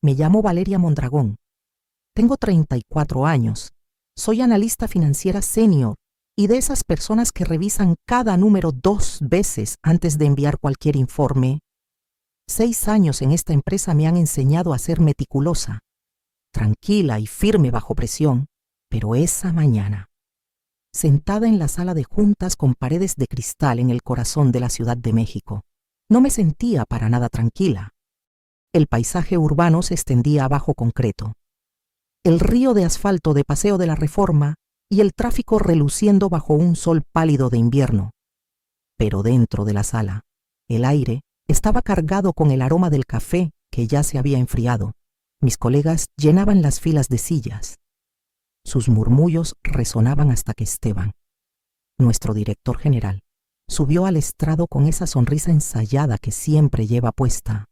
Me llamo Valeria Mondragón. Tengo 34 años. Soy analista financiera senior y de esas personas que revisan cada número 2 veces antes de enviar cualquier informe. 6 años en esta empresa me han enseñado a ser meticulosa, tranquila y firme bajo presión, pero esa mañana, sentada en la sala de juntas con paredes de cristal en el corazón de la Ciudad de México, no me sentía para nada tranquila. El paisaje urbano se extendía a bajo concreto. El río de asfalto de Paseo de la Reforma y el tráfico reluciendo bajo un sol pálido de invierno. Pero dentro de la sala, el aire estaba cargado con el aroma del café que ya se había enfriado. Mis colegas llenaban las filas de sillas. Sus murmullos resonaban hasta que Esteban, nuestro director general, subió al estrado con esa sonrisa ensayada que siempre lleva puesta.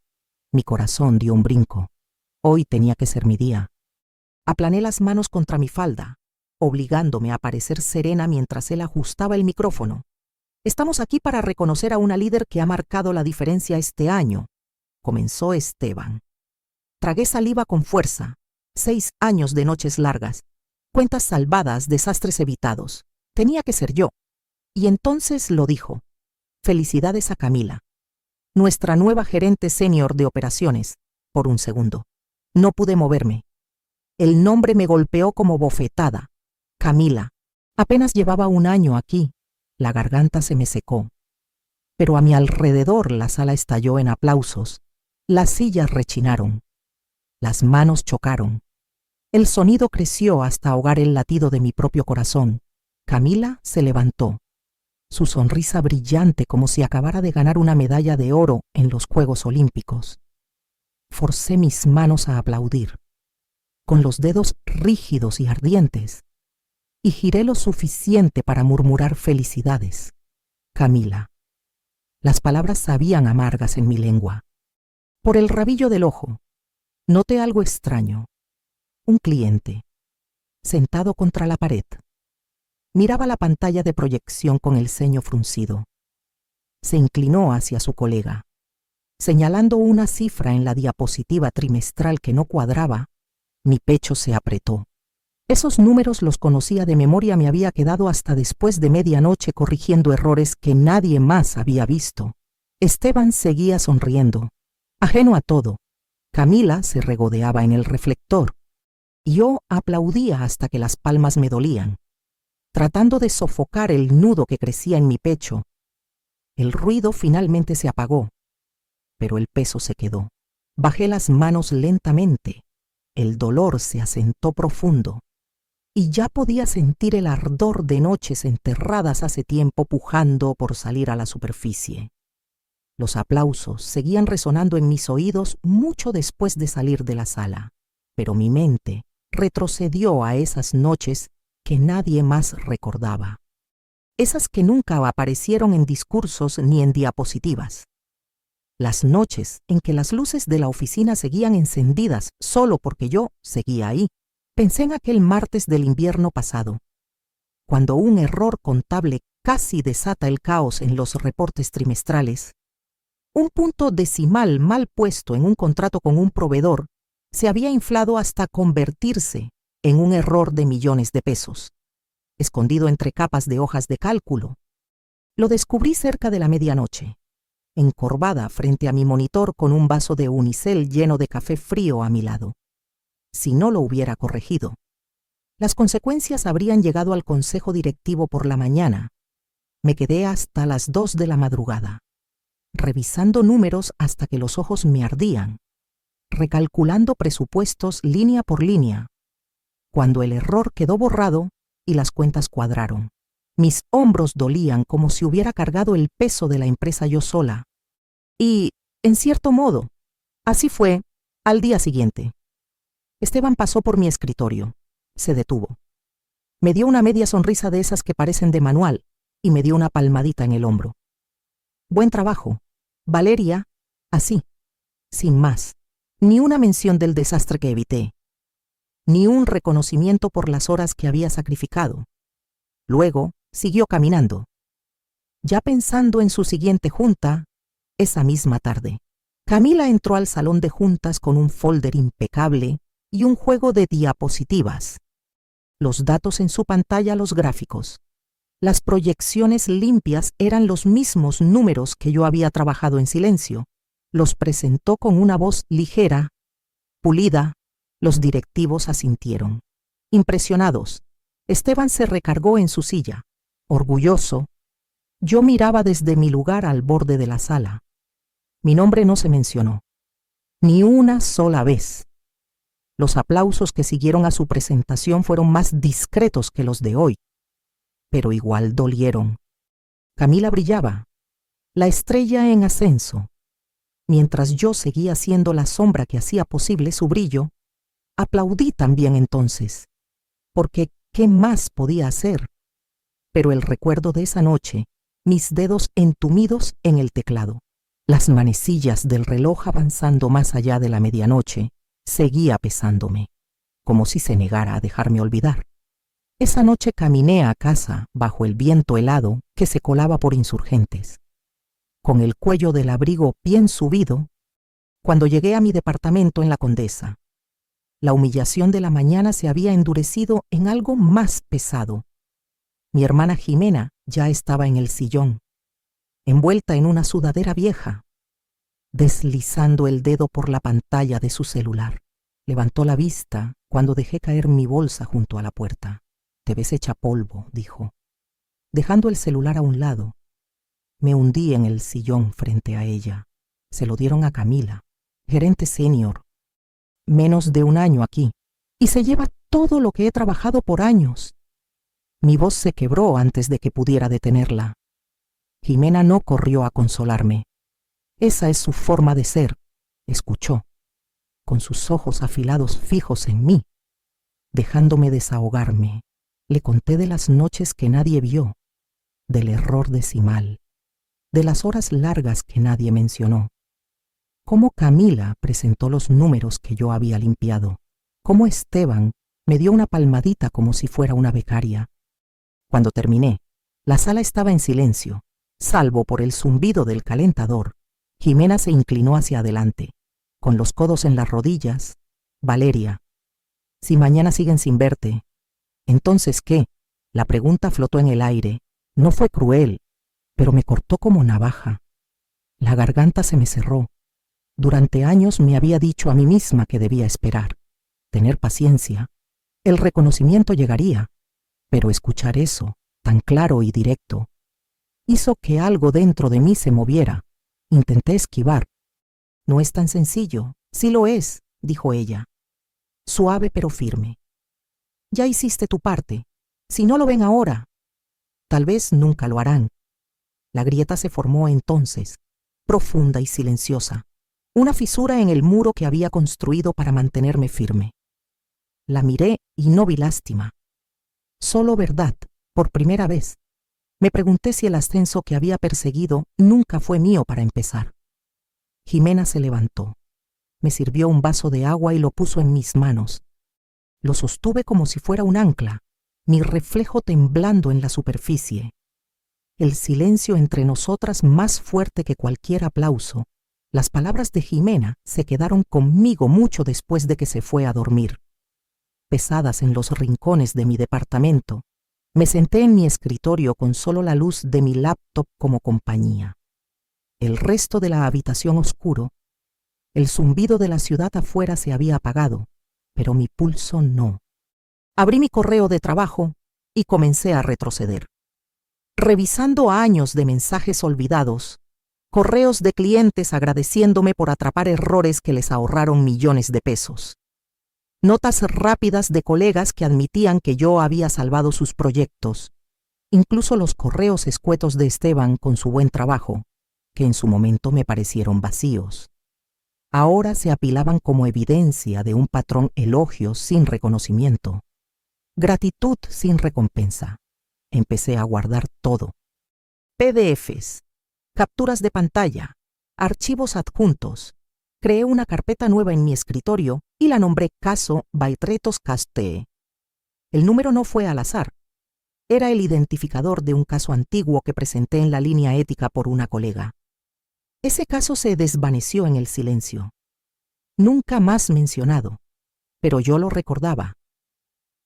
Mi corazón dio un brinco. Hoy tenía que ser mi día. Aplané las manos contra mi falda, obligándome a parecer serena mientras él ajustaba el micrófono. Estamos aquí para reconocer a una líder que ha marcado la diferencia este año, comenzó Esteban. Tragué saliva con fuerza. 6 años de noches largas, cuentas salvadas, desastres evitados. Tenía que ser yo. Y entonces lo dijo. Felicidades a Camila, nuestra nueva gerente senior de operaciones. Por un segundo. No pude moverme. El nombre me golpeó como bofetada. Camila. Apenas llevaba 1 año aquí. La garganta se me secó. Pero a mi alrededor la sala estalló en aplausos. Las sillas rechinaron. Las manos chocaron. El sonido creció hasta ahogar el latido de mi propio corazón. Camila se levantó. Su sonrisa brillante como si acabara de ganar una medalla de oro en los Juegos Olímpicos. Forcé mis manos a aplaudir, con los dedos rígidos y ardientes, y giré lo suficiente para murmurar felicidades. Camila. Las palabras sabían amargas en mi lengua. Por el rabillo del ojo, noté algo extraño. Un cliente, sentado contra la pared, miraba la pantalla de proyección con el ceño fruncido. Se inclinó hacia su colega, señalando una cifra en la diapositiva trimestral que no cuadraba. Mi pecho se apretó. Esos números los conocía de memoria, me había quedado hasta después de medianoche corrigiendo errores que nadie más había visto. Esteban seguía sonriendo, ajeno a todo. Camila se regodeaba en el reflector. Yo aplaudía hasta que las palmas me dolían, tratando de sofocar el nudo que crecía en mi pecho. El ruido finalmente se apagó, pero el peso se quedó. Bajé las manos lentamente. El dolor se asentó profundo, y ya podía sentir el ardor de noches enterradas hace tiempo pujando por salir a la superficie. Los aplausos seguían resonando en mis oídos mucho después de salir de la sala, pero mi mente retrocedió a esas noches que nadie más recordaba. Esas que nunca aparecieron en discursos ni en diapositivas. Las noches en que las luces de la oficina seguían encendidas solo porque yo seguía ahí. Pensé en aquel martes del invierno pasado, cuando un error contable casi desata el caos en los reportes trimestrales. Un punto decimal mal puesto en un contrato con un proveedor se había inflado hasta convertirse en un error de millones de pesos, escondido entre capas de hojas de cálculo. Lo descubrí cerca de la medianoche, encorvada frente a mi monitor con un vaso de unicel lleno de café frío a mi lado. Si no lo hubiera corregido, las consecuencias habrían llegado al consejo directivo por la mañana. Me quedé hasta las 2 de la madrugada, revisando números hasta que los ojos me ardían, recalculando presupuestos línea por línea, cuando el error quedó borrado y las cuentas cuadraron. Mis hombros dolían como si hubiera cargado el peso de la empresa yo sola. Y, en cierto modo, así fue al día siguiente. Esteban pasó por mi escritorio. Se detuvo. Me dio una media sonrisa de esas que parecen de manual y me dio una palmadita en el hombro. Buen trabajo, Valeria, así, sin más. Ni una mención del desastre que evité, ni un reconocimiento por las horas que había sacrificado. Luego siguió caminando, ya pensando en su siguiente junta esa misma tarde. Camila entró al salón de juntas con un folder impecable y un juego de diapositivas. Los datos en su pantalla, los gráficos. Las proyecciones limpias eran los mismos números que yo había trabajado en silencio. Los presentó con una voz ligera, pulida. Los directivos asintieron. Impresionados, Esteban se recargó en su silla. Orgulloso, yo miraba desde mi lugar al borde de la sala. Mi nombre no se mencionó, ni una sola vez. Los aplausos que siguieron a su presentación fueron más discretos que los de hoy, pero igual dolieron. Camila brillaba, la estrella en ascenso. Mientras yo seguía siendo la sombra que hacía posible su brillo, aplaudí también entonces, porque ¿qué más podía hacer? Pero el recuerdo de esa noche, mis dedos entumidos en el teclado, las manecillas del reloj avanzando más allá de la medianoche, seguía pesándome, como si se negara a dejarme olvidar. Esa noche caminé a casa bajo el viento helado que se colaba por Insurgentes. Con el cuello del abrigo bien subido, cuando llegué a mi departamento en La Condesa, la humillación de la mañana se había endurecido en algo más pesado. Mi hermana Jimena ya estaba en el sillón, envuelta en una sudadera vieja, deslizando el dedo por la pantalla de su celular. Levantó la vista cuando dejé caer mi bolsa junto a la puerta. «Te ves hecha polvo», dijo. Dejando el celular a un lado, me hundí en el sillón frente a ella. Se lo dieron a Camila, gerente senior. Menos de un año aquí, y se lleva todo lo que he trabajado por años. Mi voz se quebró antes de que pudiera detenerla. Jimena no corrió a consolarme. Esa es su forma de ser, escuchó, con sus ojos afilados fijos en mí. Dejándome desahogarme, le conté de las noches que nadie vio, del error decimal, de las horas largas que nadie mencionó. Cómo Camila presentó los números que yo había limpiado. Cómo Esteban me dio una palmadita como si fuera una becaria. Cuando terminé, la sala estaba en silencio, salvo por el zumbido del calentador. Jimena se inclinó hacia adelante, con los codos en las rodillas. «Valeria, si mañana siguen sin verte, ¿entonces qué?». La pregunta flotó en el aire. No fue cruel, pero me cortó como navaja. La garganta se me cerró. Durante años me había dicho a mí misma que debía esperar, tener paciencia. El reconocimiento llegaría, pero escuchar eso, tan claro y directo, hizo que algo dentro de mí se moviera. Intenté esquivar. «No es tan sencillo». «Sí lo es», dijo ella, suave pero firme. «Ya hiciste tu parte. Si no lo ven ahora, tal vez nunca lo harán». La grieta se formó entonces, profunda y silenciosa, una fisura en el muro que había construido para mantenerme firme. La miré y no vi lástima, solo verdad, por primera vez. Me pregunté si el ascenso que había perseguido nunca fue mío para empezar. Jimena se levantó, me sirvió un vaso de agua y lo puso en mis manos. Lo sostuve como si fuera un ancla, mi reflejo temblando en la superficie. El silencio entre nosotras más fuerte que cualquier aplauso. Las palabras de Jimena se quedaron conmigo mucho después de que se fue a dormir. Pesadas en los rincones de mi departamento, me senté en mi escritorio con solo la luz de mi laptop como compañía. El resto de la habitación oscuro, el zumbido de la ciudad afuera se había apagado, pero mi pulso no. Abrí mi correo de trabajo y comencé a retroceder. Revisando años de mensajes olvidados, correos de clientes agradeciéndome por atrapar errores que les ahorraron millones de pesos. Notas rápidas de colegas que admitían que yo había salvado sus proyectos. Incluso los correos escuetos de Esteban con su buen trabajo, que en su momento me parecieron vacíos. Ahora se apilaban como evidencia de un patrón elogios sin reconocimiento. Gratitud sin recompensa. Empecé a guardar todo. PDFs, capturas de pantalla, archivos adjuntos. Creé una carpeta nueva en mi escritorio y la nombré Caso Baitretos Castee. El número no fue al azar. Era el identificador de un caso antiguo que presenté en la línea ética por una colega. Ese caso se desvaneció en el silencio. Nunca más mencionado, pero yo lo recordaba.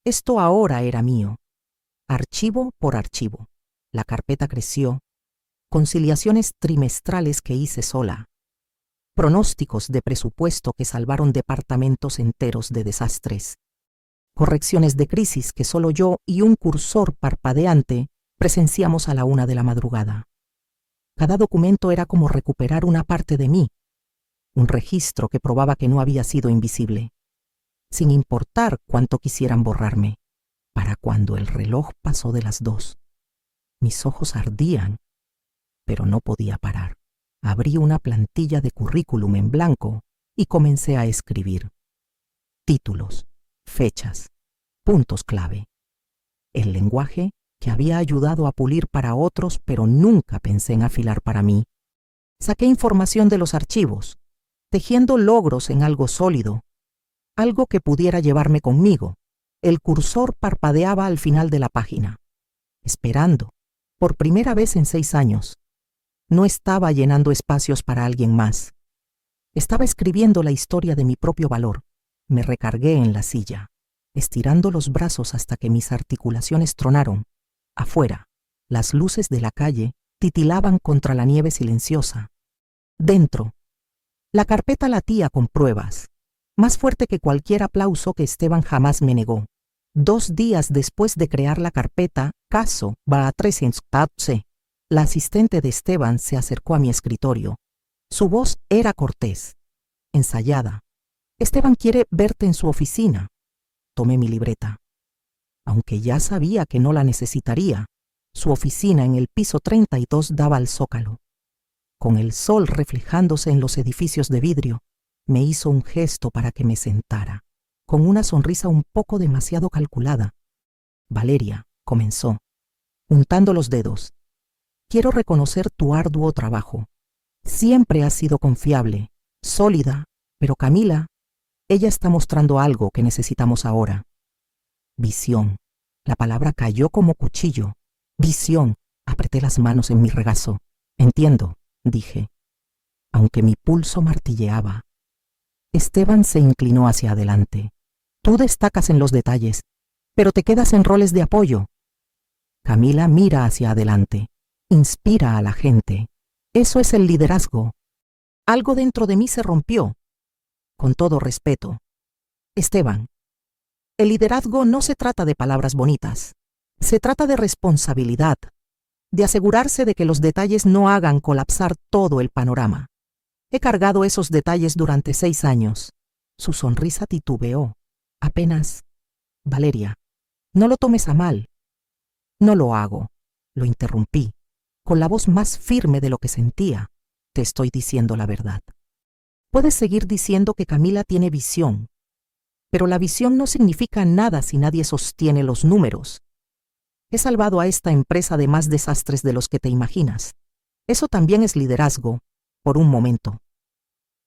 Esto ahora era mío. Archivo por archivo. La carpeta creció. Conciliaciones trimestrales que hice sola. Pronósticos de presupuesto que salvaron departamentos enteros de desastres. Correcciones de crisis que solo yo y un cursor parpadeante presenciamos a la 1 de la madrugada. Cada documento era como recuperar una parte de mí, un registro que probaba que no había sido invisible, sin importar cuánto quisieran borrarme. Para cuando el reloj pasó de las 2, mis ojos ardían, pero no podía parar. Abrí una plantilla de currículum en blanco y comencé a escribir. Títulos, fechas, puntos clave. El lenguaje que había ayudado a pulir para otros, pero nunca pensé en afilar para mí. Saqué información de los archivos, tejiendo logros en algo sólido, algo que pudiera llevarme conmigo. El cursor parpadeaba al final de la página, esperando, por primera vez en 6 años. No estaba llenando espacios para alguien más. Estaba escribiendo la historia de mi propio valor. Me recargué en la silla, estirando los brazos hasta que mis articulaciones tronaron. Afuera, las luces de la calle titilaban contra la nieve silenciosa. Dentro, la carpeta latía con pruebas, más fuerte que cualquier aplauso que Esteban jamás me negó. 2 días después de crear la carpeta, caso Baatresenskatse, la asistente de Esteban se acercó a mi escritorio. Su voz era cortés, ensayada. Esteban quiere verte en su oficina. Tomé mi libreta. Aunque ya sabía que no la necesitaría, su oficina en el piso 32 daba al zócalo. Con el sol reflejándose en los edificios de vidrio, me hizo un gesto para que me sentara, con una sonrisa un poco demasiado calculada. Valeria, comenzó, untando los dedos. Quiero reconocer tu arduo trabajo. Siempre has sido confiable, sólida, pero Camila, ella está mostrando algo que necesitamos ahora. Visión. La palabra cayó como cuchillo. Visión. Apreté las manos en mi regazo. Entiendo, dije, aunque mi pulso martilleaba. Esteban se inclinó hacia adelante. Tú destacas en los detalles, pero te quedas en roles de apoyo. Camila mira hacia adelante, inspira a la gente. Eso es el liderazgo. Algo dentro de mí se rompió. Con todo respeto. Esteban, el liderazgo no se trata de palabras bonitas. Se trata de responsabilidad, de asegurarse de que los detalles no hagan colapsar todo el panorama. He cargado esos detalles durante 6 años. Su sonrisa titubeó. Apenas. Valeria, no lo tomes a mal. No lo hago. Lo interrumpí, con la voz más firme de lo que sentía. Te estoy diciendo la verdad. Puedes seguir diciendo que Camila tiene visión, pero la visión no significa nada si nadie sostiene los números. He salvado a esta empresa de más desastres de los que te imaginas. Eso también es liderazgo, por un momento.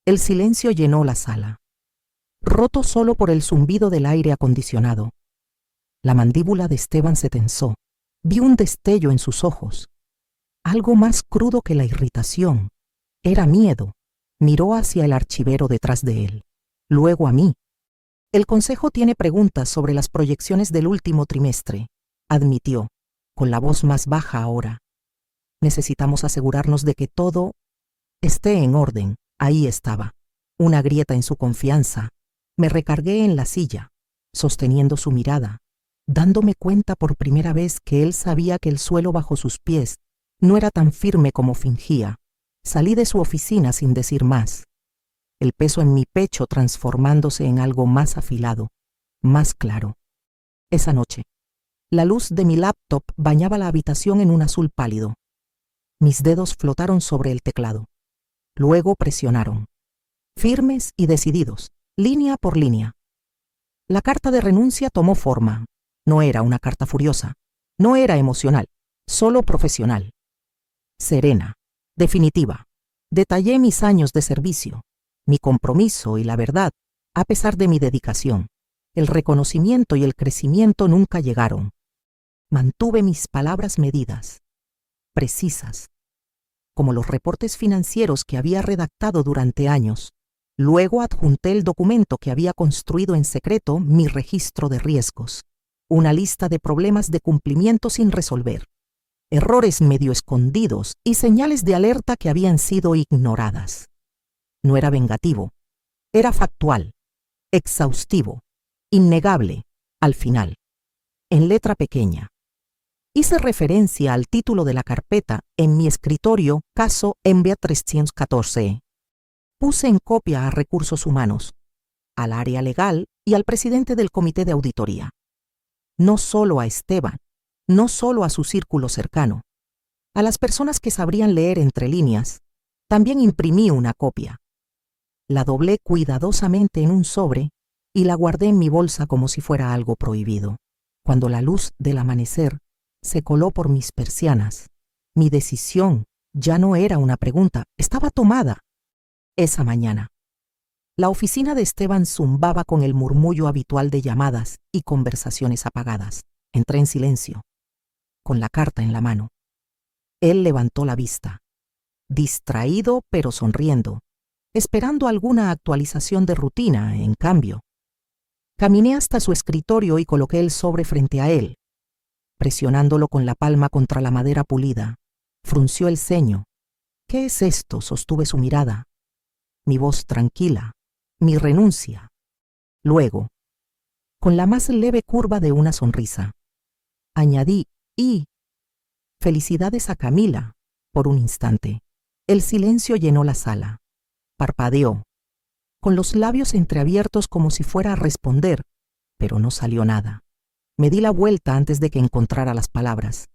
El silencio llenó la sala, roto solo por el zumbido del aire acondicionado. La mandíbula de Esteban se tensó. Vi un destello en sus ojos. Algo más crudo que la irritación. Era miedo. Miró hacia el archivero detrás de él, luego a mí. El consejo tiene preguntas sobre las proyecciones del último trimestre, admitió, con la voz más baja ahora. Necesitamos asegurarnos de que todo esté en orden. Ahí estaba, una grieta en su confianza. Me recargué en la silla, sosteniendo su mirada, dándome cuenta por primera vez que él sabía que el suelo bajo sus pies no era tan firme como fingía. Salí de su oficina sin decir más, el peso en mi pecho transformándose en algo más afilado, más claro. Esa noche, la luz de mi laptop bañaba la habitación en un azul pálido. Mis dedos flotaron sobre el teclado. Luego presionaron, firmes y decididos, línea por línea. La carta de renuncia tomó forma. No era una carta furiosa, no era emocional, solo profesional. Serena. Definitiva. Detallé mis años de servicio, mi compromiso y la verdad, a pesar de mi dedicación. El reconocimiento y el crecimiento nunca llegaron. Mantuve mis palabras medidas, precisas. como los reportes financieros que había redactado durante años. Luego adjunté el documento que había construido en secreto, mi registro de riesgos, una lista de problemas de cumplimiento sin resolver, errores medio escondidos y señales de alerta que habían sido ignoradas. No era vengativo, era factual, exhaustivo, innegable, al final, en letra pequeña. Hice referencia al título de la carpeta en mi escritorio, caso Envia 314. Puse en copia a Recursos Humanos, al área legal y al presidente del comité de auditoría. No solo a Esteban, no solo a su círculo cercano, a las personas que sabrían leer entre líneas, también imprimí una copia. La doblé cuidadosamente en un sobre y la guardé en mi bolsa como si fuera algo prohibido. Cuando la luz del amanecer se coló por mis persianas, mi decisión ya no era una pregunta, estaba tomada. Esa mañana, la oficina de Esteban zumbaba con el murmullo habitual de llamadas y conversaciones apagadas. Entré en silencio, con la carta en la mano. Él levantó la vista, distraído pero sonriendo, esperando alguna actualización de rutina, en cambio. Caminé hasta su escritorio y coloqué el sobre frente a él, presionándolo con la palma contra la madera pulida. Frunció el ceño. ¿Qué es esto? Sostuve su mirada. Mi voz tranquila, mi renuncia. Luego, con la más leve curva de una sonrisa, añadí, y felicidades a Camila. Por un instante, el silencio llenó la sala. Parpadeó, con los labios entreabiertos como si fuera a responder, pero no salió nada. Me di la vuelta antes de que encontrara las palabras,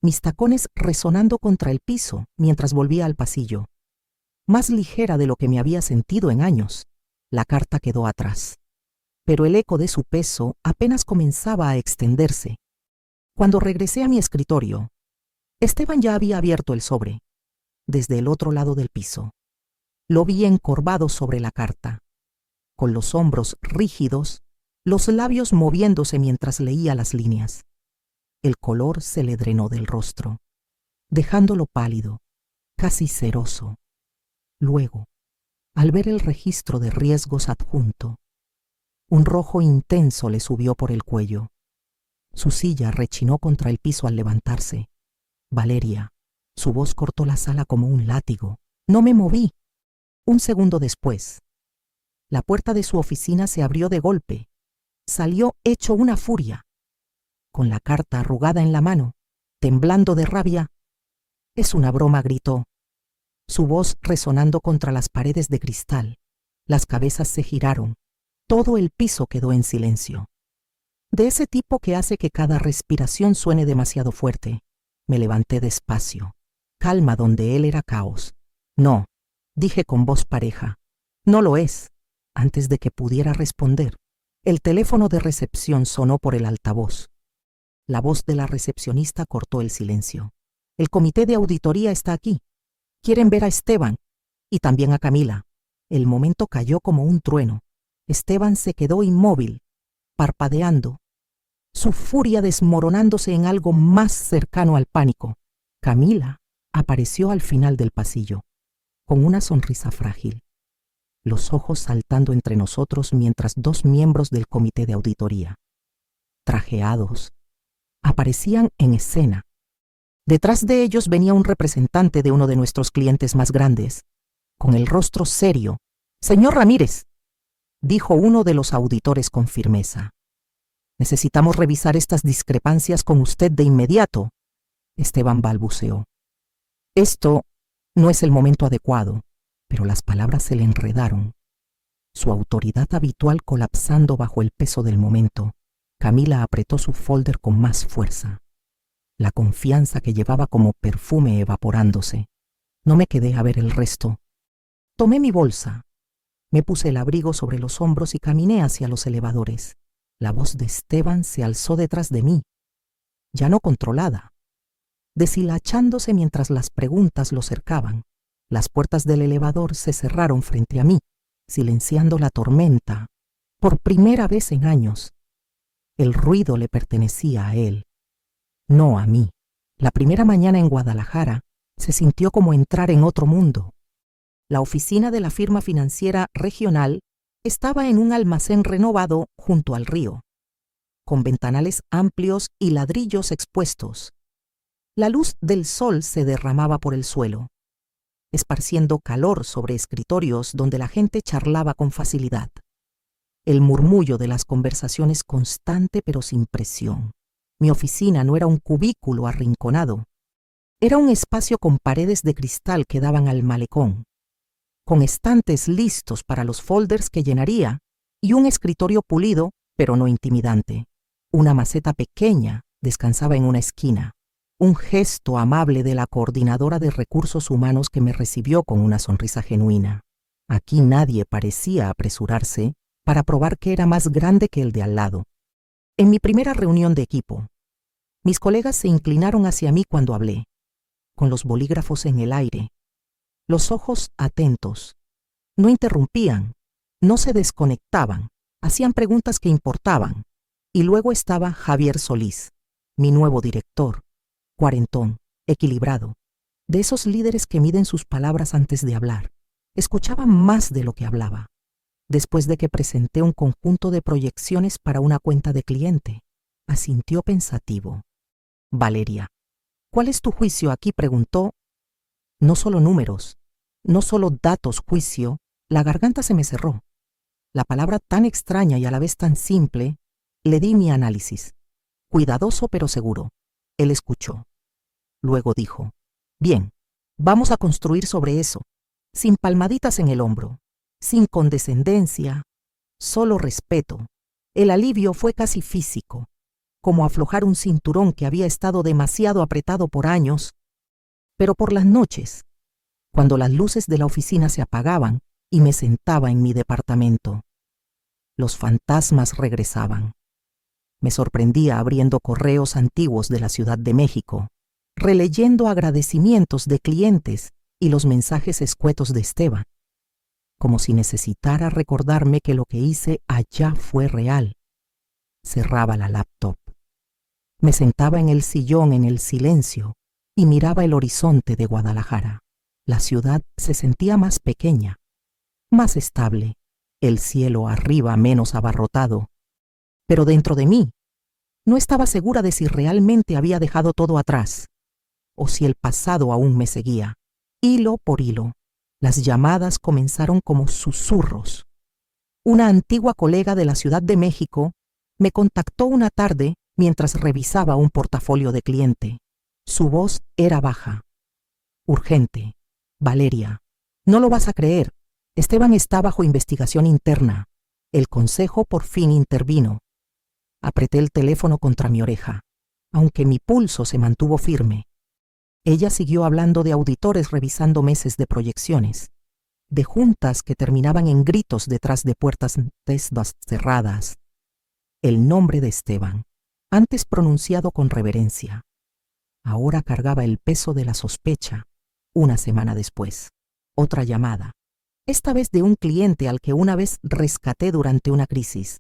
mis tacones resonando contra el piso mientras volvía al pasillo. Más ligera de lo que me había sentido en años, la carta quedó atrás, pero el eco de su peso apenas comenzaba a extenderse. Cuando regresé a mi escritorio, Esteban ya había abierto el sobre, desde el otro lado del piso. Lo vi encorvado sobre la carta, con los hombros rígidos, los labios moviéndose mientras leía las líneas. El color se le drenó del rostro, dejándolo pálido, casi ceroso. Luego, al ver el registro de riesgos adjunto, un rojo intenso le subió por el cuello. Su silla rechinó contra el piso al levantarse. Valeria, su voz cortó la sala como un látigo. No me moví. Un segundo después, la puerta de su oficina se abrió de golpe. Salió hecho una furia, con la carta arrugada en la mano, temblando de rabia. «Es una broma», gritó, su voz resonando contra las paredes de cristal. Las cabezas se giraron. Todo el piso quedó en silencio. De ese tipo que hace que cada respiración suene demasiado fuerte. Me levanté despacio. Calma donde él era caos. «No», dije con voz pareja. «No lo es». Antes de que pudiera responder, el teléfono de recepción sonó por el altavoz. La voz de la recepcionista cortó el silencio. «El comité de auditoría está aquí. Quieren ver a Esteban y también a Camila». El momento cayó como un trueno. Esteban se quedó inmóvil, parpadeando, su furia desmoronándose en algo más cercano al pánico. Camila apareció al final del pasillo, con una sonrisa frágil, los ojos saltando entre nosotros mientras dos miembros del comité de auditoría, trajeados, aparecían en escena. Detrás de ellos venía un representante de uno de nuestros clientes más grandes, con el rostro serio. «Señor Ramírez», dijo uno de los auditores con firmeza, «necesitamos revisar estas discrepancias con usted de inmediato». Esteban balbuceó. «Esto no es el momento adecuado», pero las palabras se le enredaron, su autoridad habitual colapsando bajo el peso del momento. Camila apretó su folder con más fuerza, la confianza que llevaba como perfume evaporándose. No me quedé a ver el resto. Tomé mi bolsa, me puse el abrigo sobre los hombros y caminé hacia los elevadores. La voz de Esteban se alzó detrás de mí, ya no controlada, deshilachándose mientras las preguntas lo cercaban. Las puertas del elevador se cerraron frente a mí, silenciando la tormenta. Por primera vez en años, el ruido le pertenecía a él, no a mí. La primera mañana en Guadalajara, Se sintió como entrar en otro mundo. La oficina de la firma financiera regional estaba en un almacén renovado junto al río, con ventanales amplios y ladrillos expuestos. La luz del sol se derramaba por el suelo, esparciendo calor sobre escritorios donde la gente charlaba con facilidad. El murmullo de las conversaciones constante pero sin presión. Mi oficina no era un cubículo arrinconado. Era un espacio con paredes de cristal que daban al malecón, con estantes listos para los folders que llenaría y un escritorio pulido pero no intimidante. Una maceta pequeña descansaba en una esquina. Un gesto amable de la coordinadora de recursos humanos que me recibió con una sonrisa genuina. Aquí nadie parecía apresurarse para probar que era más grande que el de al lado. En mi primera reunión de equipo, mis colegas se inclinaron hacia mí cuando hablé, con los bolígrafos en el aire, los ojos atentos. No interrumpían, no se desconectaban, hacían preguntas que importaban. Y luego estaba Javier Solís, mi nuevo director, cuarentón, equilibrado, de esos líderes que miden sus palabras antes de hablar. Escuchaba más de lo que hablaba. Después de que presenté un conjunto de proyecciones para una cuenta de cliente, asintió pensativo. Valeria, ¿cuál es tu juicio aquí?, preguntó. No solo números, no solo datos, juicio. La garganta se me cerró. La palabra tan extraña y a la vez tan simple. Le di mi análisis, cuidadoso pero seguro. Él escuchó. Luego dijo, bien, vamos a construir sobre eso, sin palmaditas en el hombro, sin condescendencia, solo respeto. El alivio fue casi físico, como aflojar un cinturón que había estado demasiado apretado por años. Pero por las noches, cuando las luces de la oficina se apagaban y me sentaba en mi departamento, los fantasmas regresaban. Me sorprendía abriendo correos antiguos de la Ciudad de México, releyendo agradecimientos de clientes y los mensajes escuetos de Esteban, como si necesitara recordarme que lo que hice allá fue real. Cerraba la laptop. Me sentaba en el sillón en el silencio y miraba el horizonte de Guadalajara. La ciudad se sentía más pequeña, más estable, el cielo arriba menos abarrotado. Pero dentro de mí, no estaba segura de si realmente había dejado todo atrás, o si el pasado aún me seguía. Hilo por hilo, las llamadas comenzaron como susurros. Una antigua colega de la Ciudad de México me contactó una tarde mientras revisaba un portafolio de cliente. Su voz era baja. Urgente. Valeria, no lo vas a creer. Esteban está bajo investigación interna. El consejo por fin intervino. Apreté el teléfono contra mi oreja, aunque mi pulso se mantuvo firme. Ella siguió hablando de auditores revisando meses de proyecciones, de juntas que terminaban en gritos detrás de puertas cerradas. El nombre de Esteban, antes pronunciado con reverencia, ahora cargaba el peso de la sospecha. Una semana después, otra llamada, esta vez de un cliente al que una vez rescaté durante una crisis.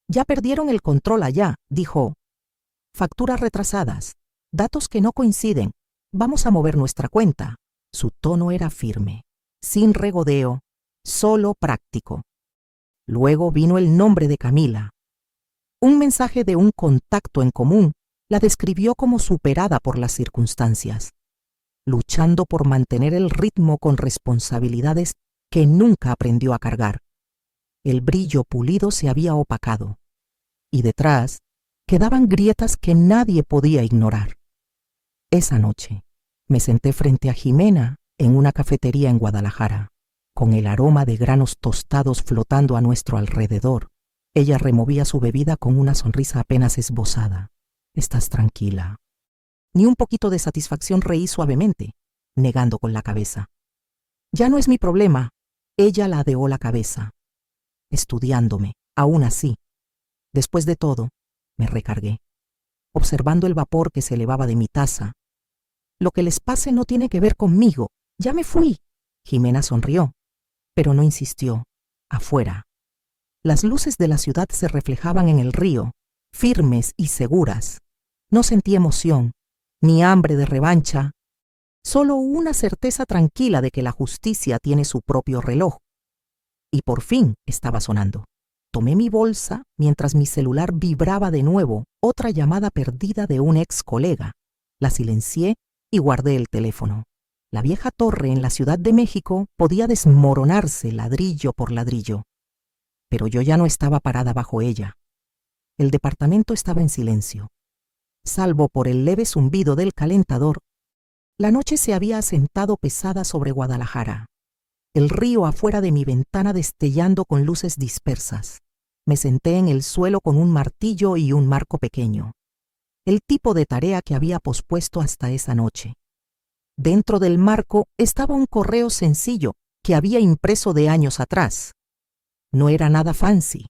Ya perdieron el control allá, dijo. Facturas retrasadas, datos que no coinciden. Vamos a mover nuestra cuenta. Su tono era firme, sin regodeo, solo práctico. Luego vino el nombre de Camila. Un mensaje de un contacto en común la describió como superada por las circunstancias, luchando por mantener el ritmo con responsabilidades que nunca aprendió a cargar. El brillo pulido se había opacado, y detrás quedaban grietas que nadie podía ignorar. Esa noche me senté frente a Jimena en una cafetería en Guadalajara, con el aroma de granos tostados flotando a nuestro alrededor. Ella removía su bebida con una sonrisa apenas esbozada. «Estás tranquila». Ni un poquito de satisfacción, reí suavemente, negando con la cabeza. «Ya no es mi problema». Ella ladeó la cabeza, estudiándome, aún así. Después de todo, me recargué, observando el vapor que se elevaba de mi taza. «Lo que les pase no tiene que ver conmigo. Ya me fui». Jimena sonrió, pero no insistió. Afuera, las luces de la ciudad se reflejaban en el río, firmes y seguras. No sentí emoción, ni hambre de revancha, Solo una certeza tranquila de que la justicia tiene su propio reloj. Y por fin estaba sonando. Tomé mi bolsa mientras mi celular vibraba de nuevo, otra llamada perdida de un ex colega. La silencié y guardé el teléfono. La vieja torre en la Ciudad de México podía desmoronarse ladrillo por ladrillo. Pero yo ya no estaba parada bajo ella. El departamento estaba en silencio. Salvo por el leve zumbido del calentador, la noche se había asentado pesada sobre Guadalajara. El río afuera de mi ventana destellando con luces dispersas. Me senté en el suelo con un martillo y un marco pequeño. El tipo de tarea que había pospuesto hasta esa noche. Dentro del marco estaba un correo sencillo que había impreso de años atrás. No era nada fancy.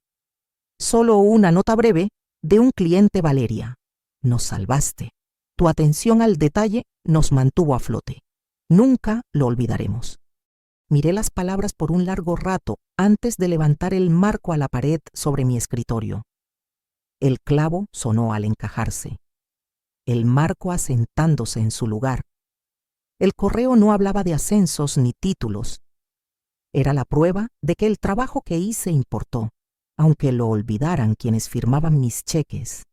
Solo una nota breve de un cliente: Valeria. Nos salvaste. Tu atención al detalle nos mantuvo a flote. Nunca lo olvidaremos. Miré las palabras por un largo rato antes de levantar el marco a la pared sobre mi escritorio. El clavo sonó al encajarse. El marco asentándose en su lugar. El correo no hablaba de ascensos ni títulos. Era la prueba de que el trabajo que hice importó, aunque lo olvidaran quienes firmaban mis cheques.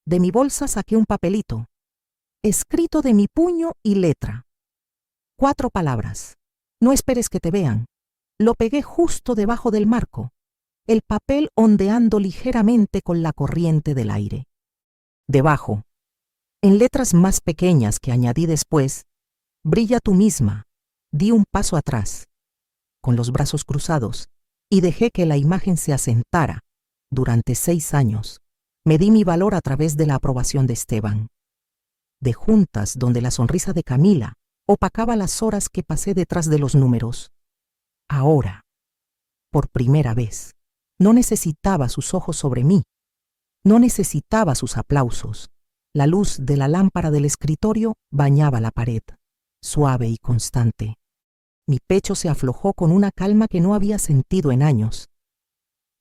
De mi bolsa saqué un papelito, escrito de mi puño y letra. 4 palabras. No esperes que te vean. Lo pegué justo debajo del marco, el papel ondeando ligeramente con la corriente del aire. Debajo, en letras más pequeñas que añadí después, brilla tú misma. Di un paso atrás, con los brazos cruzados, y dejé que la imagen se asentara. Durante 6 años, me di mi valor a través de la aprobación de Esteban. De juntas donde la sonrisa de Camila opacaba las horas que pasé detrás de los números. Ahora, por primera vez, no necesitaba sus ojos sobre mí. No necesitaba sus aplausos. La luz de la lámpara del escritorio bañaba la pared, suave y constante. Mi pecho se aflojó con una calma que no había sentido en años.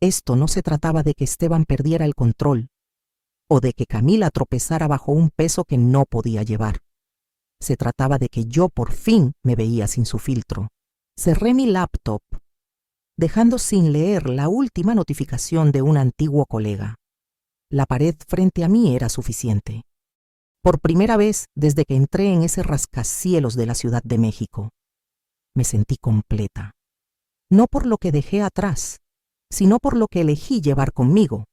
Esto no se trataba de que Esteban perdiera el control o de que Camila tropezara bajo un peso que no podía llevar. Se trataba de que yo por fin me veía sin su filtro. Cerré mi laptop, dejando sin leer la última notificación de un antiguo colega. La pared frente a mí era suficiente. Por primera vez desde que entré en ese rascacielos de la Ciudad de México, me sentí completa. No por lo que dejé atrás, sino por lo que elegí llevar conmigo.